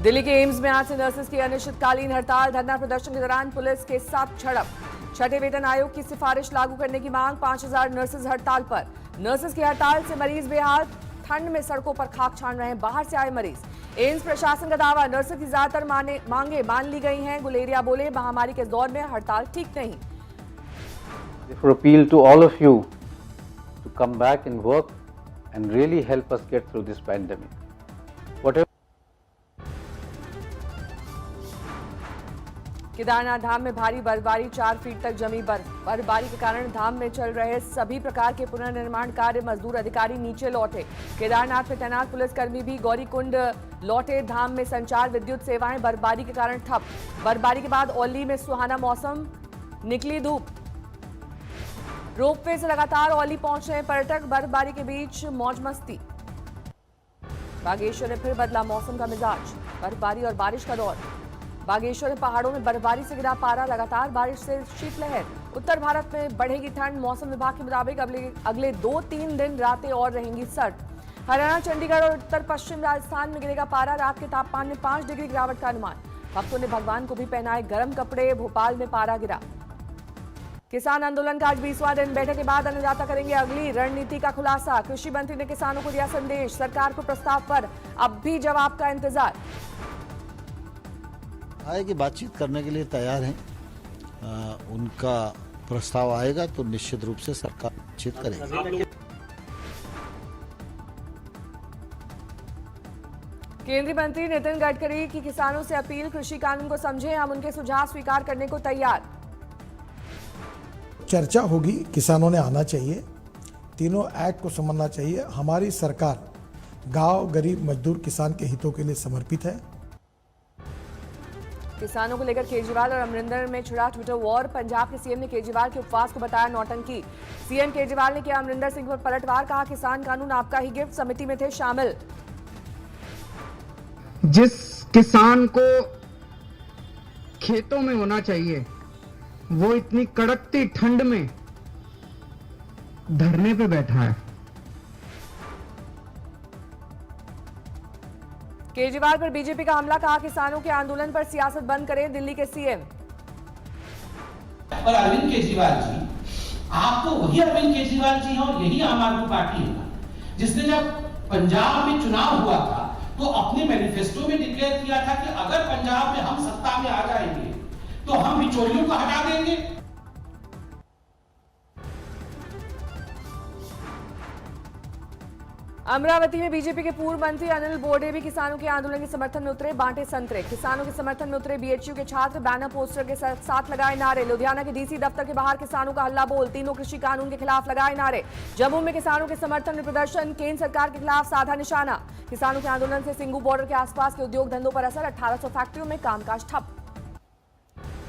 दिल्ली के एम्स में आज से नर्सेज की अनिश्चितकालीन हड़ताल। धरना प्रदर्शन के दौरान पुलिस के साथ झड़प। छठे वेतन आयोग की सिफारिश लागू करने की मांग। 5000 नर्सेज हड़ताल पर। नर्सेज की हड़ताल से मरीज बेहाल। ठंड में सड़कों पर खाक छान रहे हैं बाहर से आए मरीज। एम्स प्रशासन का दावा, नर्सेज की ज्यादातर मांगे मान ली गई हैं। गुलेरिया बोले, महामारी के दौर में हड़ताल ठीक नहीं। Therefore, appeal to all of you to come back and work and really help us get through this pandemic. Whatever. Kedarnath धाम में भारी बर्फबारी, 4 फीट तक जमी बर्फ। बर्फबारी के कारण धाम में चल रहे सभी प्रकार के पुनर्निर्माण कार्य, मजदूर अधिकारी नीचे लौटे। केदारनाथ में तैनात पुलिसकर्मी भी गौरीकुंड लौटे। धाम में संचार, विद्युत सेवाएं बर्फबारी के कारण ठप। बर्फबारी के बाद औली में सुहाना मौसम, निकली धूप। रोपवे से लगातार औली पहुंच रहे पर्यटक। बर्फबारी के बीच मौज मस्ती। बागेश्वर ने फिर बदला मौसम का मिजाज। बर्फबारी और बारिश का दौर। बागेश्वर में पहाड़ों में बर्फबारी से गिरा पारा। लगातार बारिश से शीतलहर। उत्तर भारत में बढ़ेगी ठंड। मौसम विभाग के मुताबिक अगले 2-3 दिन रातें और रहेंगी सर्द। हरियाणा, चंडीगढ़ और उत्तर पश्चिम राजस्थान में गिरेगा पारा। रात के तापमान में 5 डिग्री गिरावट का अनुमान। भक्तों ने भगवान को भी पहनाए गर्म कपड़े। भोपाल में पारा गिरा। किसान आंदोलन का आज 20वां दिन। बैठक के बाद अन्नदाता करेंगे अगली रणनीति का खुलासा। कृषि मंत्री ने किसानों को दिया संदेश, सरकार को प्रस्ताव पर अब भी जवाब का इंतजार। आए कि बातचीत करने के लिए तैयार हैं। उनका प्रस्ताव आएगा तो निश्चित रूप से सरकार बातचीत करेगी। केंद्रीय मंत्री नितिन गडकरी की किसानों से अपील, कृषि कानून को समझें, हम उनके सुझाव स्वीकार करने को तैयार। चर्चा होगी, किसानों ने आना चाहिए, तीनों एक्ट को समझना चाहिए। हमारी सरकार गांव, गरीब, मजदूर, किसान के हितों के लिए समर्पित है। किसानों को लेकर केजरीवाल और अमरिंदर में छिड़ा ट्विटर वॉर। पंजाब के सीएम ने केजरीवाल के उपवास को बताया नौटंकी। सीएम केजरीवाल ने किया अमरिंदर सिंह पर पलटवार। कहा, किसान कानून आपका ही गिफ्ट। समिति में थे शामिल। जिस किसान को खेतों में होना चाहिए, वो इतनी कड़कती ठंड में धरने पे बैठा है। केजरीवाल पर बीजेपी का हमला। कहा, किसानों के आंदोलन पर सियासत बंद करें दिल्ली के सीएम। और अरविंद केजरीवाल जी, आप तो वही अरविंद केजरीवाल जी हैं और यही आम आदमी पार्टी है जिसने जब पंजाब में चुनाव हुआ था तो अपने मैनिफेस्टो में डिक्लेयर किया था कि अगर पंजाब में हम सत्ता में आ जाएंगे तो हम बिचौलियों को हटा देंगे। अमरावती में बीजेपी के पूर्व मंत्री अनिल बोर्डे भी किसानों के आंदोलन के समर्थन में उतरे। बांटे संतरे। किसानों के समर्थन में उतरे बीएचयू के छात्र। बैनर पोस्टर के साथ लगाए नारे। लुधियाना के डीसी दफ्तर के बाहर किसानों का हल्ला बोल। तीनों कृषि कानून के खिलाफ लगाए नारे। जम्मू में किसानों के समर्थन में प्रदर्शन। केंद्र सरकार के खिलाफ साधा निशाना। किसानों के आंदोलन से सिंगू बॉर्डर के आसपास के उद्योग धंधों पर असर। 1800 फैक्ट्रियों में कामकाज ठप।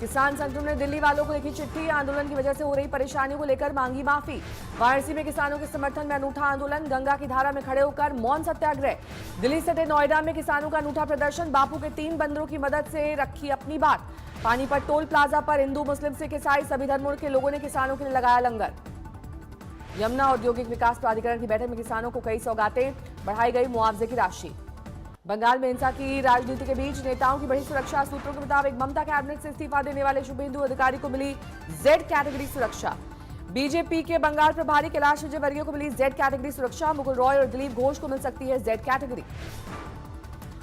किसान संगठन ने दिल्ली वालों को लिखी चिट्ठी। आंदोलन की वजह से हो रही परेशानियों को लेकर मांगी माफी। वाराणसी में किसानों के समर्थन में अनूठा आंदोलन। गंगा की धारा में खड़े होकर मौन सत्याग्रह। दिल्ली सटे नोएडा में किसानों का अनूठा प्रदर्शन। बापू के 3 बंदरों की मदद से रखी अपनी बात। पानीपत टोल प्लाजा पर हिंदू, मुस्लिम, सिख, ईसाई सभी धर्मों के लोगों ने किसानों के लिए लगाया लंगर। यमुना औद्योगिक विकास प्राधिकरण की बैठक में किसानों को कई सौगातें। बढ़ाई गई मुआवजे की राशि। बंगाल में हिंसा की राजनीति के बीच नेताओं की बड़ी सुरक्षा। सूत्रों के मुताबिक ममता कैबिनेट से इस्तीफा देने वाले शुभेंदु अधिकारी को मिली जेड कैटेगरी सुरक्षा। बीजेपी के बंगाल प्रभारी कैलाश विजयवर्गीय को मिली जेड कैटेगरी सुरक्षा। मुकुल रॉय और दिलीप घोष को मिल सकती है जेड कैटेगरी।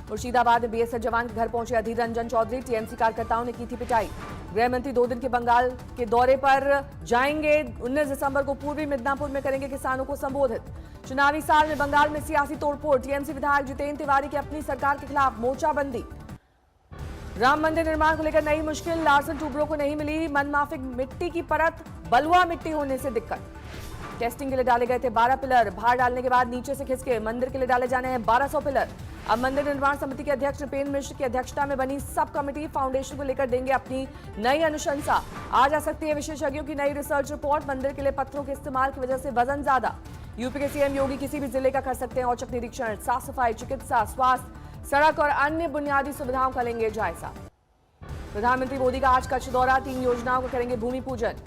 मुर्शिदाबाद में बीएसएफ जवान के घर पहुंचे अधीर रंजन चौधरी। टीएमसी कार्यकर्ताओं ने की थी पिटाई। गृह मंत्री 2 दिन के बंगाल के दौरे पर जाएंगे। 19 दिसंबर को पूर्वी मिदनापुर में करेंगे किसानों को संबोधित। चुनावी साल में बंगाल में सियासी तोड़फोड़। टीएमसी विधायक जितेंद्र तिवारी की अपनी सरकार के खिलाफ मोर्चाबंदी। राम मंदिर निर्माण को लेकर नई मुश्किल। लार्सन टूबरों को नहीं मिली मनमाफिक मिट्टी की परत। बलुआ मिट्टी होने से दिक्कत। टेस्टिंग के लिए डाले गए थे 12 पिलर। भार डालने के बाद नीचे से खिसके। मंदिर के लिए डाले जाने हैं 1200 पिलर। अब मंदिर निर्माण समिति के अध्यक्ष नृपेंद्र मिश्र की अध्यक्षता में बनी सब कमेटी फाउंडेशन को लेकर देंगे अपनी नई अनुशंसा। आ जा सकती है विशेषज्ञों की नई रिसर्च रिपोर्ट। मंदिर के लिए पत्थरों के इस्तेमाल की वजह से वजन ज्यादा। यूपी के सीएम योगी किसी भी जिले का कर सकते हैं औचक निरीक्षण। साफ सफाई, चिकित्सा, स्वास्थ्य, सड़क और अन्य बुनियादी सुविधाओं का लेंगे जायजा। प्रधानमंत्री मोदी का आज कच्छ दौरा। 3 योजनाओं का करेंगे भूमि पूजन।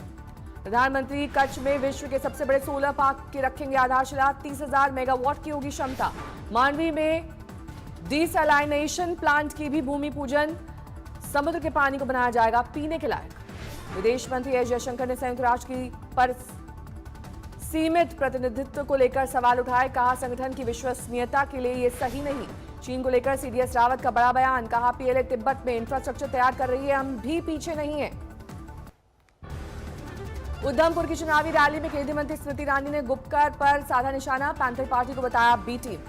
प्रधानमंत्री कच्छ में विश्व के सबसे बड़े सोलर पार्क के रखेंगे आधारशिला। 30,000 मेगावाट की होगी क्षमता। मांडवी में डिसैलाइनेशन प्लांट की भी भूमि पूजन। समुद्र के पानी को बनाया जाएगा पीने के लायक। विदेश मंत्री एस जयशंकर ने संयुक्त राष्ट्र की पर सीमित प्रतिनिधित्व को लेकर सवाल उठाए। कहा संगठन की विश्वसनीयता के लिए ये सही नहीं। चीन को लेकर सीडीएस रावत का बड़ा बयान। कहा पीएलए तिब्बत में इंफ्रास्ट्रक्चर तैयार कर रही है, हम भी पीछे नहीं है। उधमपुर की चुनावी रैली में केंद्रीय मंत्री स्मृति ईरानी ने गुपकार पर साधा निशाना। पैंथर पार्टी को बताया बी टीम।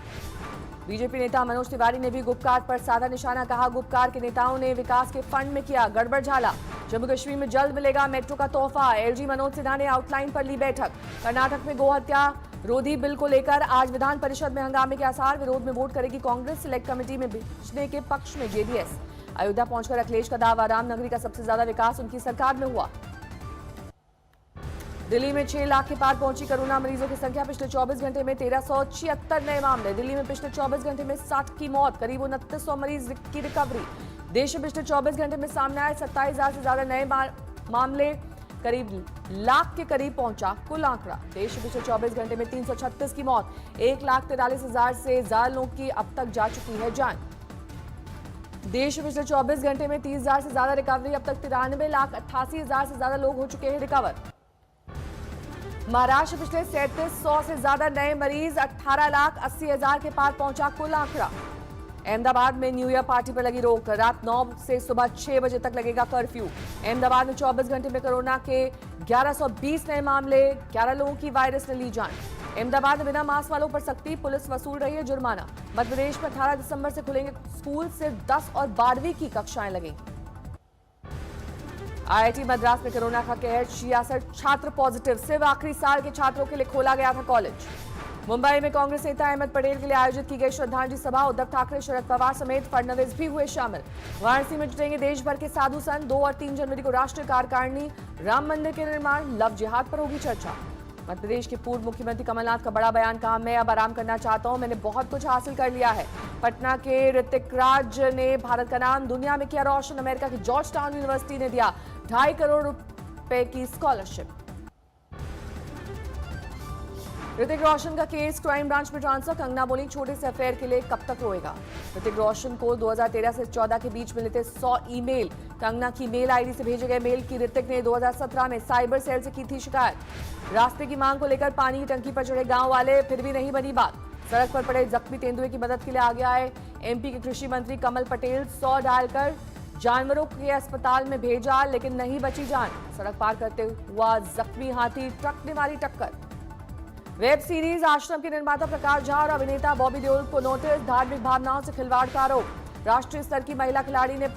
बीजेपी नेता मनोज तिवारी ने भी गुपकार पर साधा निशाना। कहा गुपकार के नेताओं ने विकास के फंड में किया गड़बड़ झाला। जम्मू कश्मीर में जल्द मिलेगा मेट्रो का तोहफा। एलजी मनोज सिन्हा ने आउटलाइन पर ली बैठक। कर्नाटक में गोहत्या रोधी बिल को लेकर आज विधान परिषद में हंगामे के आसार। विरोध में वोट करेगी कांग्रेस। सिलेक्ट कमेटी में भेजने के पक्ष में जेडीएस। अयोध्या पहुंचकर अखिलेश का दावा, रामनगरी का सबसे ज्यादा विकास उनकी सरकार में हुआ। दिल्ली में 6 लाख के पार पहुंची कोरोना मरीजों की संख्या। पिछले 24 घंटे में 1376 नए मामले। दिल्ली में पिछले 24 घंटे में 60 की मौत। करीब 2900 मरीज की रिकवरी। देश में पिछले 24 घंटे में सामने आए 27,000 से ज्यादा नए मामले। करीब लाख के करीब पहुंचा कुल आंकड़ा। देश में पिछले 24 घंटे में 336 की मौत। 1,43,000 से ज्यादा लोगों की अब तक जा चुकी है जान। देश में पिछले 24 घंटे में 30,000 से ज्यादा रिकवरी। अब तक 93,88,000 से ज्यादा लोग हो चुके हैं रिकवर। महाराष्ट्र पिछले 3700 से ज्यादा नए मरीज। 18,80,000 के पार पहुंचा कुल आंकड़ा। अहमदाबाद में न्यू ईयर पार्टी पर लगी रोक। रात 9 से सुबह 6 बजे तक लगेगा कर्फ्यू। अहमदाबाद में 24 घंटे में कोरोना के 1120 नए मामले। 11 लोगों की वायरस ने ली जान। अहमदाबाद में बिना मास्क वालों पर सख्ती। पुलिस वसूल रही है जुर्माना। मध्य प्रदेश में 18 दिसंबर से खुलेंगे स्कूल। सिर्फ 10 और 12वीं की कक्षाएं लगेंगी। आईआईटी मद्रास में कोरोना का कहर। 66 छात्र पॉजिटिव। सिर्फ आखिरी साल के छात्रों के लिए खोला गया था कॉलेज। मुंबई में कांग्रेस नेता अहमद पटेल के लिए आयोजित की गई श्रद्धांजलि सभा। उद्धव ठाकरे, शरद पवार समेत फडणवीस भी हुए शामिल। वाराणसी में जुटेंगे देश भर के साधु संत। 2 और 3 जनवरी को राष्ट्रीय कार्यकारिणी। राम मंदिर के निर्माण, लव जिहाद पर होगी चर्चा। मध्य प्रदेश के पूर्व मुख्यमंत्री कमलनाथ का बड़ा बयान। कहा मैं अब आराम करना चाहता हूं, मैंने बहुत कुछ हासिल कर लिया है। पटना के ऋतिक राज ने भारत का नाम दुनिया में किया रोशन। अमेरिका की जॉर्ज टाउन यूनिवर्सिटी ने दिया 2.5 करोड़ रुपए की स्कॉलरशिप। ऋतिक रोशन का केस क्राइम ब्रांच में ट्रांसफर। कंगना बोली छोटे से अफेयर के लिए कब तक रोएगा। ऋतिक रोशन को 2013 से 14 के बीच मिले थे 100 ईमेल। कंगना की मेल आईडी से भेजे गए मेल की ऋतिक ने 2017 में साइबर सेल से की थी शिकायत। रास्ते की मांग को लेकर पानी की टंकी पर चढ़े गांव वाले, फिर भी नहीं बनी बात। सड़क पर पड़े जख्मी तेंदुए की मदद के लिए आगे आए एमपी के कृषि मंत्री कमल पटेल। 100 डायल कर जानवरों के अस्पताल में भेजा, लेकिन नहीं बची जान। सड़क पार करते हुआ जख्मी हाथी ट्रक ने मारी टक्कर। वेब सीरीज आश्रम के निर्माता प्रकाश झा और अभिनेता बॉबी देओल को नोटिस। धार्मिक भावनाओं से खिलवाड़ का आरोप। राष्ट्रीय स्तर की महिला खिलाड़ी ने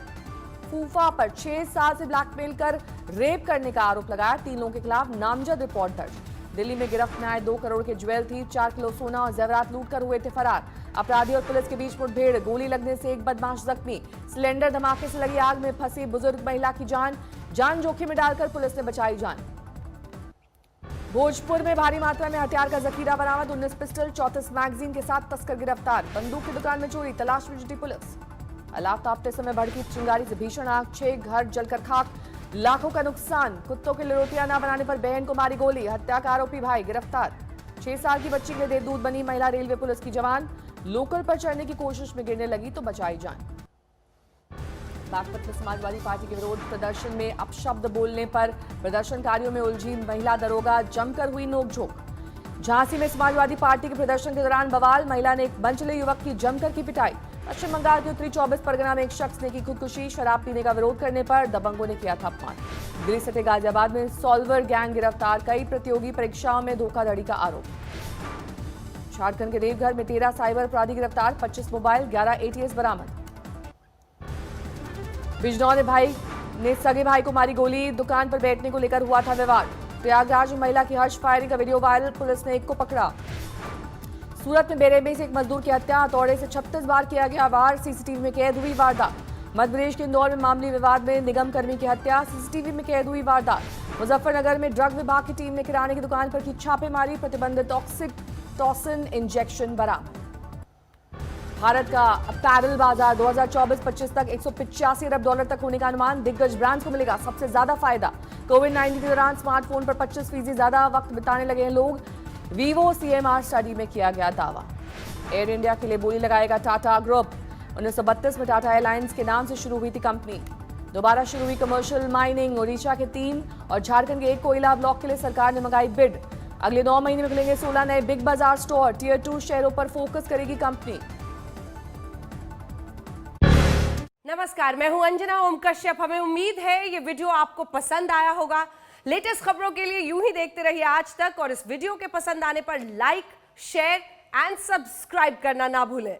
फूफा पर 6 साल से ब्लैकमेल कर रेप करने का आरोप लगाया। 3 लोगों के खिलाफ नामजद रिपोर्ट दर्ज। दिल्ली में गिरफ्त में आए 2 करोड़ के ज्वेल थी। 4 किलो सोना और जेवरात लूट कर हुए थे फरार। अपराधी और पुलिस के बीच मुठभेड़। गोली लगने से एक बदमाश जख्मी। सिलेंडर धमाके से लगी आग में फंसी बुजुर्ग महिला की जान जोखिम में डालकर पुलिस ने बचाई जान। भोजपुर में भारी मात्रा में हथियार का जखीरा बरामद। 19 पिस्टल, 34 मैगजीन के साथ तस्कर गिरफ्तार। बंदूक की दुकान में चोरी, तलाश में जुटी पुलिस। अलाव तापते समय भड़की चिंगारी से भीषण आग। 6 घर जलकर खाक, लाखों का नुकसान। कुत्तों की रोटियां न बनाने पर बहन को मारी गोली। हत्या का आरोपी भाई गिरफ्तार। 6 साल की बच्ची के लिए दूध बनी महिला रेलवे पुलिस की जवान। लोकल पर चढ़ने की कोशिश में गिरने लगी तो बचाई जान। बागपत में समाजवादी पार्टी के विरोध प्रदर्शन में अपशब्द बोलने पर प्रदर्शनकारियों में उलझी महिला दरोगा। जमकर हुई नोकझोंक। झांसी में समाजवादी पार्टी के प्रदर्शन के दौरान बवाल। महिला ने एक मंचले युवक की जमकर की पिटाई। पश्चिम बंगाल के उत्तरी 24 परगना में एक शख्स ने की खुदकुशी। शराब पीने का विरोध करने पर दबंगों ने किया था अपमान। दिल्ली सटे गाजियाबाद में सॉल्वर गैंग गिरफ्तार। कई प्रतियोगी परीक्षाओं में धोखाधड़ी का आरोप। झारखंड के देवघर में 13 साइबर अपराधी गिरफ्तार। 25 मोबाइल, 11 एटीएस बरामद। बिजनौर में भाई ने सगे भाई को मारी गोली। दुकान पर बैठने को लेकर हुआ था विवाद। प्रयागराज में महिला की हर्ष फायरिंग का वीडियो वायरल। पुलिस ने एक को पकड़ा। सूरत में बेरहमी से एक मजदूर की हत्या। हथौड़े से 36 बार किया गया वार। सीसीटीवी में कैद हुई वारदात। मध्य प्रदेश के इंदौर में मामूली विवाद में निगम कर्मी की हत्या। सीसीटीवी में कैद हुई वारदात। मुजफ्फरनगर में ड्रग विभाग की टीम ने किराने की दुकान पर की छापेमारी। प्रतिबंधित टॉक्सिन इंजेक्शन बरामद। भारत का अपैरल बाजार 2024-25 तक 185 अरब डॉलर तक होने का अनुमान। दिग्गज ब्रांड्स को मिलेगा सबसे ज्यादा फायदा। कोविड-19 के दौरान स्मार्टफोन पर 25% ज्यादा वक्त बिताने लगे हैं लोग। वीवो सीएमआर स्टडी में किया गया दावा। एयर इंडिया के लिए बोली लगाएगा टाटा ग्रुप। 1932 में टाटा एयरलाइंस के नाम से शुरू हुई थी कंपनी। दोबारा शुरू हुई कमर्शियल माइनिंग। ओडिशा के 3 और झारखंड के 1 कोयला ब्लॉक के लिए सरकार ने मंगाई बिड। अगले 9 महीने में खुलेंगे 16 नए बिग बाजार स्टोर। टियर 2 शहरों पर फोकस करेगी कंपनी। नमस्कार, मैं हूं अंजना ओम कश्यप। हमें उम्मीद है ये वीडियो आपको पसंद आया होगा। लेटेस्ट खबरों के लिए यूं ही देखते रहिए आज तक, और इस वीडियो के पसंद आने पर लाइक, शेयर एंड सब्सक्राइब करना ना भूलें।